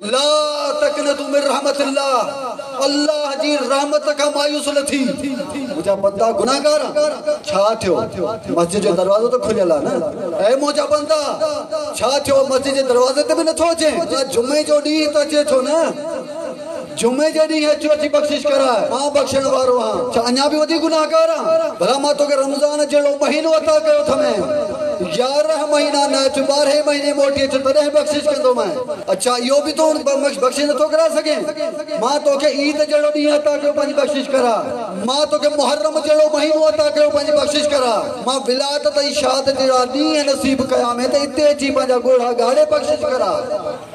ला तकनतु मिन रहमतिल्लाह, अल्लाह जी रहमत का मायूस न थी। मुझा बंदा गुनाहगार छा थियो, मस्जिद जो दरवाजो तो खुलियल आहे न। ए मुझा बंदा छा थियो, मस्जिद जे दरवाजे ते भी नथो अचे। जुमे जो ॾींहुं त अचे थो न, जुमे जे ॾींहुं अची अची बख़्शिश कराए, मां बख़्शण वारो आहियां। छा अञा बि वधीक गुनाहगार आहियां? भला मां तोखे रमज़ान जहिड़ो महीनो अता कयो थमे, 11 महीना न अच, 12 महीने मोटी अच, तॾहिं बख़्शिश कंदो मैं। अच्छा इहो बि तो बख़्शिश नथो कराए सघे? मां तोखे ईद जहिड़ो ॾींहुं अता कयो पंहिंजी बख़्शिश करा, मां तोखे मुहर्रम जहिड़ो महीनो अता कयो पंहिंजी बख़्शिश करा, मां विलादत ऐं शहादत जहिड़ा ॾींहं नसीब कया में त हिते अची पंहिंजा ॻोढ़ा ॻाढ़े बख़्शिश करा।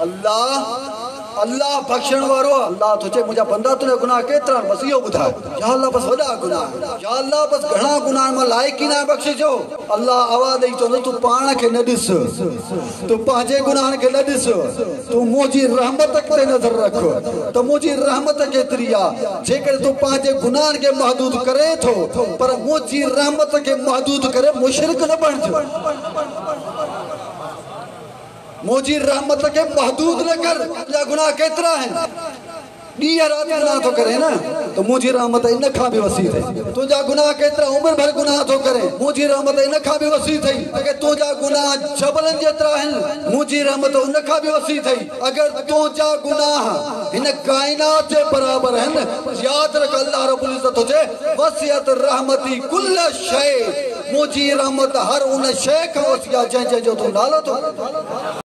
अल्लाह अल्लाह बख़्शण वारो। अल्लाह तो चे मुझा बंदा तुंहिंजा गुनाह केतिरा बस इहो ॿुधाए। या अल्लाह बस वॾा गुनाह, या अल्लाह बस घणा गुनाह मां लाइक़ ई न बख़्शे जो। अल्लाह आवाज़ ॾेई चवंदो तूं पाण खे न ॾिस, तूं पंहिंजे गुनाहनि खे न ॾिस, तूं मुंहिंजी रहमत ते नज़र रख त मुंहिंजी रहमत केतिरी आहे। जेकॾहिं तूं पंहिंजे गुनाहनि खे महदूद करे थो पर मुंहिंजी रहमत खे महदूद करे मुशरिक न बणिज। मुझी रहमत के महदूद न कर। तुझा गुनाह केतरा है, ॾींहं राति गुनाह थो करे न, तो मुझी रहमत इन खां बि वसी अथई। तुझा गुनाह केतरा उम्र भर गुनाह थो करे, मुझी रहमत इन खां बि वसी अथई। अगर तुझा गुनाह जबलनि जेतिरा आहिनि, मुझी रहमत उन खां बि वसी अथई। अगर तुझा गुनाह इन काइनात जे बराबर आहिनि, यादि रख अल्लाह रब्बुल इज़्ज़त हुजे वसियत रहमती कुल शइ, मुझी रहमत हर उन शइ खां वसी आहे जंहिं जो तूं नालो थो।